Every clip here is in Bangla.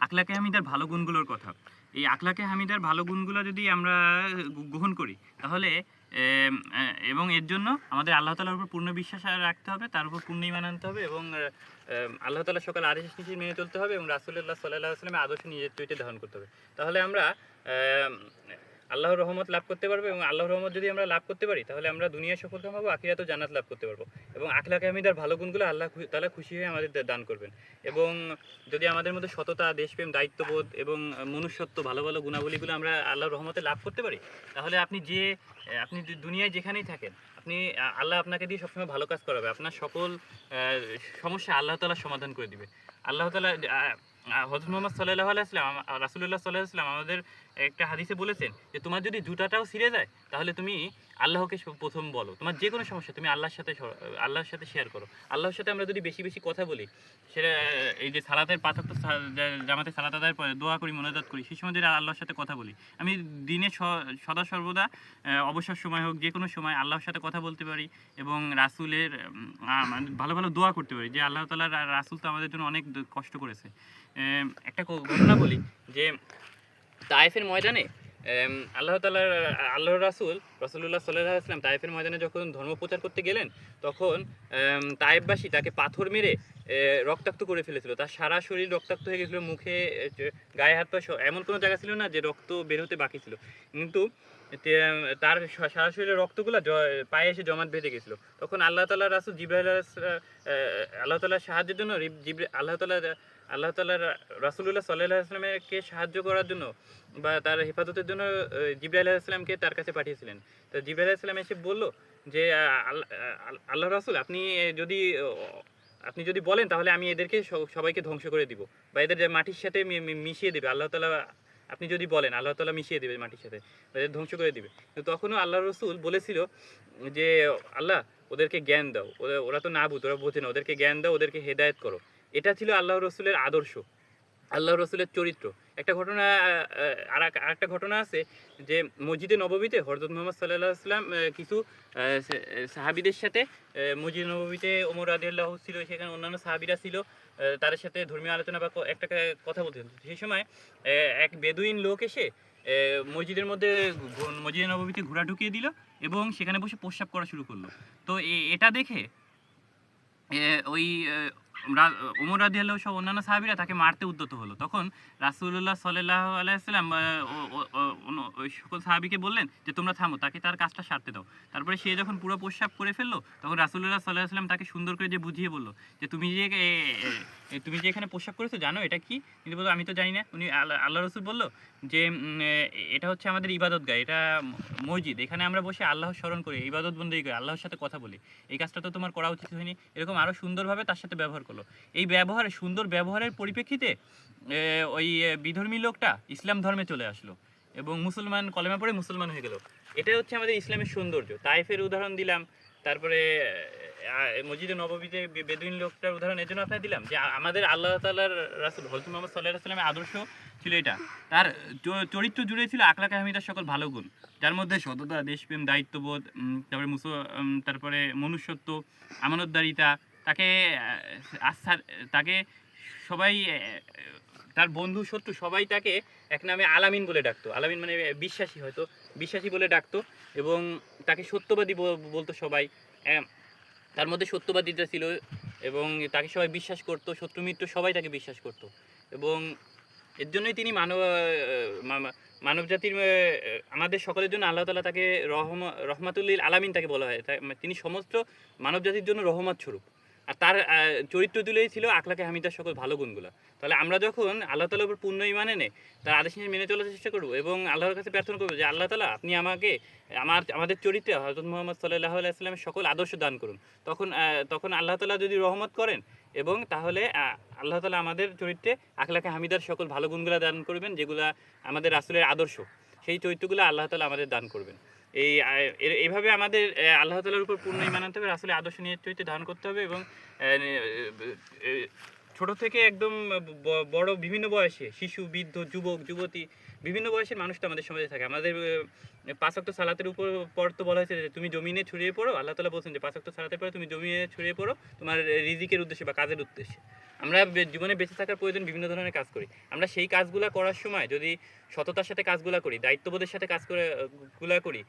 আখলাকে হামিদার ভালো গুণগুলোর কথা। এই আখলাকে হামিদার ভালো গুণগুলো যদি আমরা গ্রহণ করি তাহলে এবং এর জন্য আমাদের আল্লাহ তাআলার উপর পূর্ণ বিশ্বাস রাখতে হবে, তার উপর পূর্ণ ঈমান আনতে হবে এবং আল্লাহ তাআলার সকল আদেশ নিষেধ মেনে চলতে হবে এবং রাসূলুল্লাহ সাল্লাল্লাহু আলাইহি ওয়াসাল্লামের আদর্শ নিজের চরিত্রে ধারণ করতে হবে। তাহলে আমরা আল্লাহর রহমত লাভ করতে পারবো এবং আল্লাহর রহমত যদি আমরা লাভ করতে পারি তাহলে আমরা দুনিয়ায় সফল কাম হবো, আখিরাতেও জান্নাত লাভ করতে পারবো এবং আখলাকে হামিদার ভালো গুণগুলো আল্লাহ তাআলা খুশি হয়ে আমাদের দান করবেন। এবং যদি আমাদের মধ্যে সততা, দেশপ্রেম, দায়িত্ববোধ এবং মনুষ্যত্ব ভালো ভালো গুণাবলীগুলো আমরা আল্লাহর রহমতে লাভ করতে পারি তাহলে আপনি দুনিয়ায় যেখানেই থাকেন আল্লাহ আপনাকে দিয়ে সবসময় ভালো কাজ করাবে, আপনার সকল সমস্যা আল্লাহ তাআলা সমাধান করে দিবে। আল্লাহ তাআলা হযরত মুহাম্মদ সাল্লাল্লাহু আলাইহি ওয়াসাল্লাম রাসূলুল্লাহ সাল্লাল্লাহু আলাইহি ওয়াসাল্লাম আমাদের একটা হাদিসে বলেছেন যে তোমার যদি জুতাটাও ছিঁড়ে যায় তাহলে তুমি আল্লাহকে প্রথম বলো, তোমার যে কোনো সমস্যা তুমি আল্লাহর সাথে শেয়ার করো। আল্লাহর সাথে আমরা যদি বেশি বেশি কথা বলি, সেটা এই যে সালাতের পাঁচ ওয়াক্ত জামাতে সালাত আদায়ের পরে দোয়া করি, মোনাজাত করি, সেই সময় যদি আল্লাহর সাথে কথা বলি, আমি দিনে সদা সর্বদা অবসর সময় হোক যে কোনো সময় আল্লাহর সাথে কথা বলতে পারি এবং রাসূলের ভালো ভালো দোয়া করতে পারি যে আল্লাহ তাআলা রাসূল তো আমাদের জন্য অনেক কষ্ট করেছে। একটা ঘটনা বলি যে তায়েফের ময়দানে আল্লাহর রাসূলুল্লাহ সাল্লাল্লাহু আলাইহি ওয়াসাল্লাম তায়েফের ময়দানে যখন ধর্ম প্রচার করতে গেলেন তখন তায়েফবাসী তাকে পাথর মেরে রক্তাক্ত করে ফেলেছিল, তার সারা শরীর রক্তাক্ত হয়ে গেছিলো, মুখে গায়ে হাত পা এমন কোনো জায়গা ছিল না যে রক্ত বের হতে বাকি ছিল, কিন্তু তার সারা শরীরের রক্তগুলো পায়ে এসে জমাট বেঁধে গেছিলো। তখন আল্লাহ তাআলার রাসূল জিবরাইল আল্লাহ তাআলার সাহায্যের জন্য আল্লাহ তাআলার রাসূলুল্লাহ সাল্লাল্লাহু আলাইহি ওয়াসাল্লামকে সাহায্য করার জন্য বা তার হেফাজতের জন্য জিবরাইল আলাইহিস সালামকে তার কাছে পাঠিয়েছিলেন। তো জিবরাইল আলাইহিস সালাম এসে বলল যে আল্লাহর রাসূল আপনি যদি বলেন তাহলে আমি এদেরকে সবাইকে ধ্বংস করে দিব বা এদের মাটির সাথে মিশিয়ে দেবে। আল্লাহ তাআলা আপনি যদি বলেন আল্লাহ তাআলা মিশিয়ে দেবে মাটির সাথে, এদের ধ্বংস করে দিবে। তো তখনও আল্লাহর রাসূল বলেছিল যে আল্লাহ ওদেরকে জ্ঞান দাও, ওরা তো নাবুদ, ওরা বোঝে না, ওদেরকে জ্ঞান দাও, ওদেরকে হেদায়েত করো। এটা ছিল আল্লাহর রাসূলের আদর্শ, আল্লাহর রাসূলের চরিত্র। একটা ঘটনা আরেকটা ঘটনা আছে যে মসজিদে নববীতে হযরত মুহাম্মদ সাল্লাল্লাহু আলাইহি ওয়াসাল্লাম কিছু সাহাবীদের সাথে মসজিদে নববীতে ওমর রাদিয়াল্লাহু ছিল, সেখানে অন্যান্য সাহাবীরা ছিল, তাদের সাথে ধর্মীয় আলোচনা বা একটা কথা বলতেন। সেই সময় এক বেদুইন লোক এসে মসজিদে নববীতে ঘোড়া ঢুকিয়ে দিল এবং সেখানে বসে প্রস্রাব করা শুরু করলো। তো এটা দেখে ওই ওমর রাদিয়াল্লাহু সহ অন্যান্য সাহাবীরা তাকে মারতে উদ্যত হলো। তখন রাসূলুল্লাহ সাল্লাল্লাহু আলাইহি ওয়াসাল্লাম ওই সকল সাহাবীকে বললেন যে তোমরা থামো, তাকে তার কাজটা সারতে দাও। তারপরে সে যখন পুরো প্রস্রাব করে ফেললো তখন রাসূলুল্লাহ সাল্লাল্লাহু আলাইহি ওয়াসাল্লাম তাকে সুন্দর করে বুঝিয়ে বলল যে তুমি যে এখানে প্রস্রাব করেছো জানো এটা কি? তিনি বলল আমি তো জানি না। আল্লাহ রাসূল বলল যে এটা হচ্ছে আমাদের ইবাদতগাহ, এটা মসজিদ, এখানে আমরা বসে আল্লাহর স্মরণ করি, ইবাদত বন্দেগী করি, আল্লাহর সাথে কথা বলি, এই কাজটা তো তোমার করা উচিত হয়নি। এরকম আরও সুন্দরভাবে তার সাথে ব্যবহার করলো। এই সুন্দর ব্যবহারের পরিপ্রেক্ষিতে ওই বিধর্মী লোকটা ইসলাম ধর্মে চলে আসলো এবং কলেমা পড়ে মুসলমান হয়ে গেল। এটাই হচ্ছে আমাদের ইসলামের সৌন্দর্য। তাইফের উদাহরণ দিলাম, তারপরে মসজিদে নববীতে বেদুইন লোকটার উদাহরণ এর জন্য আপনাকে দিলাম যে আমাদের আল্লাহ তাআলার রাসূল হযরত মুহাম্মদ সাল্লাল্লাহু আলাইহি ওয়াসাল্লামের আদর্শ ছিল এটা। তার চরিত্র জুড়ে ছিল আখলাকে হামিদার সকল ভালো গুণ, যার মধ্যে সততা, দেশপ্রেম, দায়িত্ববোধ, তারপরে মনুষ্যত্ব, আমানতদারিতা। তাকে সবাই, তার বন্ধু শত্রু সবাই তাকে এক নামে আলামিন বলে ডাকতো। আলামিন মানে বিশ্বাসী, হয়তো বিশ্বাসী বলে ডাকতো এবং তাকে সত্যবাদী বলতো সবাই। তার মধ্যে সত্যবাদিতা ছিল এবং তাকে সবাই বিশ্বাস করতো, শত্রু মিত্র সবাই তাকে বিশ্বাস করতো এবং এর জন্যই তিনি মানব জাতির আমাদের সকলের জন্য আল্লাহ তাআলা তাকে রহমাতুল লিল আলামিন তাকে বলা হয়। তিনি সমস্ত মানব জাতির জন্য রহমত স্বরূপ। আর তার চরিত্র তুলেই ছিল আখলাকে হামিদার সকল ভালো গুণগুলো। তাহলে আমরা যখন আল্লাহ তাআলার উপর পূর্ণ ঈমান এনে তার আদেশ মেনে চলার চেষ্টা করবো এবং আল্লাহর কাছে প্রার্থনা করবো যে আল্লাহ তাআলা আপনি আমাকে আমাদের চরিত্রে হযরত মুহাম্মদ সাল্লাল্লাহু আলাইহি ওয়াসাল্লামের সকল আদর্শ দান করুন। তখন আল্লাহ তাআলা যদি রহমত করেন এবং তাহলে আল্লাহ তাআলা আমাদের চরিত্রে আখলাকে হামিদার সকল ভালো গুণগুলো দান করবেন, যেগুলা আমাদের রাসূলের আদর্শ, সেই চরিত্রগুলো আল্লাহ তাআলা আমাদের দান করবেন। এইভাবে আমাদের আল্লাহ তাআলার উপর পূর্ণ ঈমান আনতে হবে, রাসূলের আদর্শ নিয়ে চরিত্র ধারণ করতে হবে এবং ছোট থেকে একদম বড় বিভিন্ন বয়সে শিশু, বৃদ্ধ, যুবক, যুবতী, বিভিন্ন বয়সের মানুষ তো আমাদের সমাজে থাকে। আমাদের পাঁচ ওয়াক্ত সালাতের পর তো বলা হয়েছে যে তুমি জমিনে ছড়িয়ে পড়ো। আল্লাহ তাআলা বলছেন যে পাঁচ ওয়াক্ত সালাতের পরে তুমি জমিনে ছড়িয়ে পড়ো তোমার রিজিকের উদ্দেশ্যে বা কাজের উদ্দেশ্যে। আমরা জীবনে বেঁচে থাকার প্রয়োজন বিভিন্ন ধরনের কাজ করি। আমরা সেই কাজগুলা করার সময় যদি সততার সাথে কাজগুলা করি, দায়িত্ববোধের সাথে কাজ করে গুলা করি,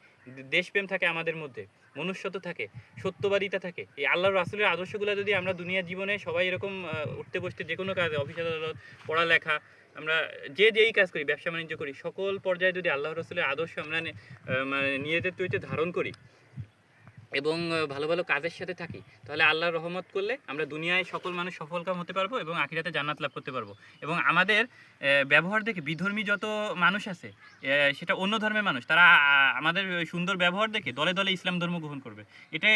দেশপ্রেম থাকে আমাদের মধ্যে, মনুষ্যত্ব থাকে, সত্যবাদিতা থাকে। এই আল্লাহর রাসূলের আদর্শগুলা যদি আমরা দুনিয়ার জীবনে সবাই এরকম উঠতে বসতে যেকোনো কাজে, অফিস আদালত, পড়ালেখা, আমরা যেই কাজ করি, ব্যবসা বাণিজ্য করি, সকল পর্যায়ে যদি আল্লাহর রাসূলের আদর্শ আমরা মানে নিজেদের তৈরিতে ধারণ করি এবং ভালো ভালো কাজের সাথে থাকি, তাহলে আল্লাহর রহমত করলে আমরা দুনিয়ায় সকল মানুষ সফলকাম হতে পারবো এবং আখিরাতে জান্নাত লাভ করতে পারবো। এবং আমাদের ব্যবহার দেখে বিধর্মী যত মানুষ আছে, সেটা অন্য ধর্মের মানুষ, তারা আমাদের সুন্দর ব্যবহার দেখে দলে দলে ইসলাম ধর্ম গ্রহণ করবে। এটা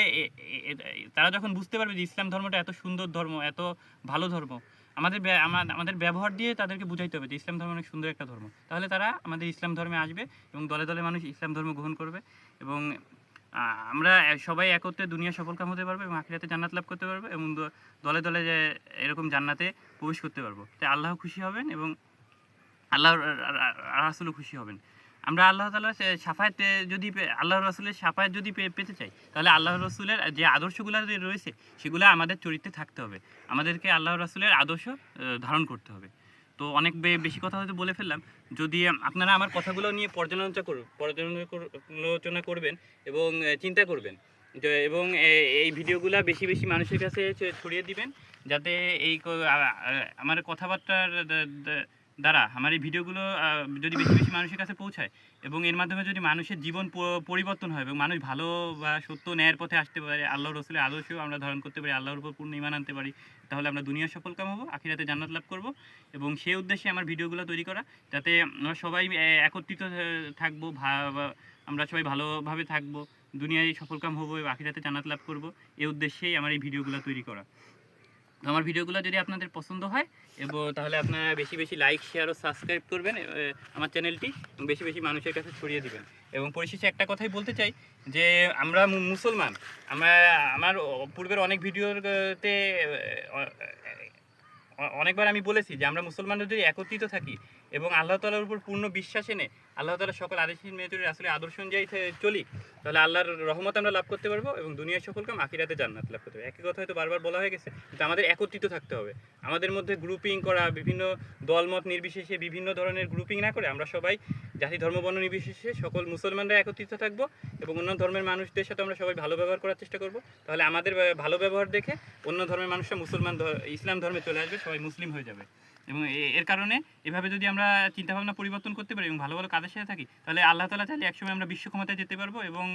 তারা যখন বুঝতে পারবে যে ইসলাম ধর্মটা এত সুন্দর ধর্ম, এত ভালো ধর্ম, আমাদের ব্যবহার দিয়ে তাদেরকে বুঝাইতে হবে যে ইসলাম ধর্ম অনেক সুন্দর একটা ধর্ম, তাহলে তারা আমাদের ইসলাম ধর্মে আসবে এবং দলে দলে মানুষ ইসলাম ধর্ম গ্রহণ করবে। এবং আমরা সবাই একত্রে দুনিয়া সফলকাম হতে পারবো এবং আখিরাতে জান্নাত লাভ করতে পারবো এবং দলে দলে যে এরকম জান্নাতে প্রবেশ করতে পারবো। তাই আল্লাহ খুশি হবেন এবং আল্লাহর রাসূলও খুশি হবেন। আমরা আল্লাহ তাআলার শাফায়াতে যদি আল্লাহর রাসূলের শাফায়াত যদি পেতে চাই, তাহলে আল্লাহর রাসূলের যে আদর্শগুলো রয়েছে সেগুলো আমাদের চরিত্রে থাকতে হবে। আমাদেরকে আল্লাহর রাসূলের আদর্শ ধারণ করতে হবে। তো অনেক বেশি কথা হয়তো বলে ফেললাম। যদি আপনারা আমার কথাগুলো নিয়ে পর্যালোচনা করবেন এবং চিন্তা করবেন, এবং এই ভিডিওগুলো বেশি বেশি মানুষের কাছে ছড়িয়ে দিবেন, যাতে আমার কথাবার্তার দ্বারা আমার এই ভিডিওগুলো যদি বেশি বেশি মানুষের কাছে পৌঁছায় এবং এর মাধ্যমে যদি মানুষের জীবন পরিবর্তন হয় এবং মানুষ ভালো বা সত্য ন্যায়ের পথে আসতে পারে, আল্লাহ রসুলের আদর্শও আমরা ধারণ করতে পারি, আল্লাহর উপর পূর্ণ ঈমান আনতে পারি, তাহলে আমরা দুনিয়া সফলকাম হবো, আখিরাতে জান্নাত লাভ করব। এবং সেই উদ্দেশ্যে আমার ভিডিওগুলো তৈরি করা, যাতে আমরা সবাই একত্রিত থাকবো, আমরা সবাই ভালোভাবে থাকবো, দুনিয়ায় সফলকাম হবো এবং আখিরাতে জান্নাত লাভ করব। এই উদ্দেশ্যেই আমার এই ভিডিওগুলো তৈরি করা। আমার ভিডিওগুলো যদি আপনাদের পছন্দ হয় এবং তাহলে আপনারা বেশি বেশি লাইক, শেয়ার ও সাবস্ক্রাইব করবেন আমার চ্যানেলটি, বেশি বেশি মানুষের কাছে ছড়িয়ে দিবেন। এবং পরিশেষে একটা কথাই বলতে চাই যে আমরা মুসলমান, আমার পূর্বের অনেক ভিডিওতে অনেকবার আমি বলেছি যে আমরা মুসলমানরা যদি একত্রিত থাকি এবং আল্লাহ তাআলার উপর পূর্ণ বিশ্বাস এনে আল্লাহ তাআলার সকল আদেশহীন মেনে চলে আসলে আদর্শ অনুযায়ী চলি, তাহলে আল্লাহর রহমত আমরা লাভ করতে পারবো এবং দুনিয়ায় সফলকাম, আখিরাতে জান্নাত লাভ করতে পারবো। একই কথা হয়তো বারবার বলা হয়ে গেছে, কিন্তু আমাদের একত্রিত থাকতে হবে। আমাদের মধ্যে গ্রুপিং করা, বিভিন্ন দলমত নির্বিশেষে বিভিন্ন ধরনের গ্রুপিং না করে আমরা সবাই জাতি ধর্ম বর্ণ নির্বিশেষে সকল মুসলমানরা একত্রিত থাকবো এবং অন্য ধর্মের মানুষদের সাথে আমরা সবাই ভালো ব্যবহার করার চেষ্টা করব। তাহলে আমাদের ভালো ব্যবহার দেখে অন্য ধর্মের মানুষরা ইসলাম ধর্মে চলে আসবে, সবাই মুসলিম হয়ে যাবে। এবং এর কারণে এভাবে যদি আমরা চিন্তাভাবনা পরিবর্তন করতে পারি এবং ভালো ভালো কাজের সাথে থাকি, তাহলে আল্লাহ তাআলা চাইলে একসময় আমরা বিশ্ব ক্ষমতায় যেতে পারবো। এবং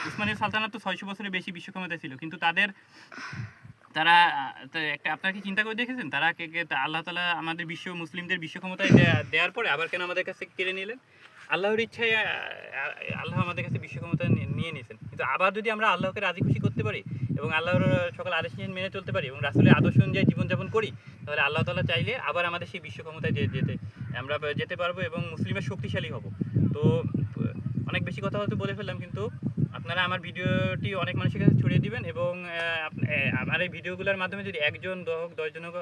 উসমানীয় সালতানাত তো 600 বছরের বেশি বিশ্ব ক্ষমতায় ছিল, কিন্তু তারা একটা আপনারা কি চিন্তা করে দেখেছেন, তারা আল্লাহ তাআলা আমাদের মুসলিমদের বিশ্ব ক্ষমতায় দেওয়ার পরে আবার কেন আমাদের কাছে কেড়ে নিলেন? আল্লাহর ইচ্ছায় আল্লাহ আমাদের কাছে বিশ্ব ক্ষমতা নিয়ে নিয়েছেন। কিন্তু আবার যদি আমরা আল্লাহকে রাজি খুশি করতে পারি এবং আল্লাহর সকল আদেশ মেনে চলতে পারি এবং রাসূলের আদর্শ অনুযায়ী জীবনযাপন করি, তাহলে আল্লাহ তাআলা চাইলে আবার আমাদের সেই বিশ্ব ক্ষমতায় আমরা যেতে পারবো এবং মুসলিমের শক্তিশালী হব। তো অনেক বেশি কথা হয়তো বলে ফেললাম, কিন্তু আপনারা আমার ভিডিওটি অনেক মানুষের কাছে ছড়িয়ে দিবেন এবং আমার এই ভিডিওগুলোর মাধ্যমে যদি 1 জন, 10 জন হোক,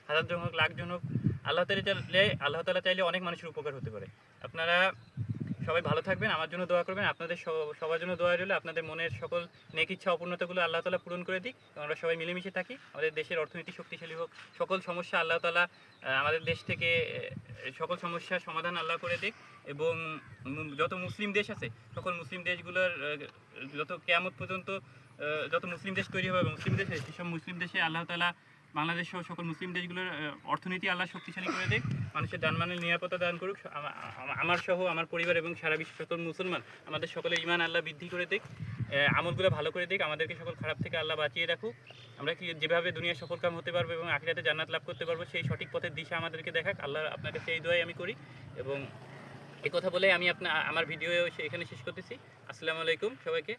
1000 জন হোক, লাখ জন হোক, আল্লাহ তাআলা চাইলে অনেক মানুষের উপকার হতে পারে। আপনারা সবাই ভালো থাকবেন, আমার জন্য দোয়া করবেন। আপনাদের সবার জন্য দোয়া রইল, আপনাদের মনের সকল নেক ইচ্ছা অপূর্ণতাগুলো আল্লাহ তাআলা পূরণ করে দিক। আমরা সবাই মিলেমিশে থাকি, আমাদের দেশের অর্থনীতি শক্তিশালী হোক, সকল সমস্যা আল্লাহ তাআলা আমাদের দেশ থেকে সকল সমস্যার সমাধান আল্লাহ করে দিক। এবং যত মুসলিম দেশ আছে সকল মুসলিম দেশগুলোর যত কিয়ামত পর্যন্ত যত মুসলিম দেশ তৈরি হবে, মুসলিম দেশে সেসব মুসলিম দেশে আল্লাহ তাআলা বাংলাদেশ সহ সকল মুসলিম দেশগুলোর অর্থনীতি আল্লাহ শক্তিশালী করে দিক, মানুষের জানমালের নিরাপত্তা দান করুক, আমার সহ আমার পরিবার এবং সারা বিশ্বের সকল মুসলমান আমাদের সকলের ঈমান আল্লাহ বৃদ্ধি করে দিক, আমলগুলো ভালো করে দিক, আমাদেরকে সকল খারাপ থেকে আল্লাহ বাঁচিয়ে রাখুক। আমরা যেভাবে দুনিয়া সফলকাম হতে পারবো এবং আখিরাতে জান্নাত লাভ করতে পারবো, সেই সঠিক পথের দিশা আমাদেরকে দেখাক আল্লাহ। আপনার কাছে এই দোয়াই আমি করি এবং এই কথা বলে আমি আমার ভিডিও এখানে শেষ করতেছি। আসসালামু আলাইকুম সবাইকে।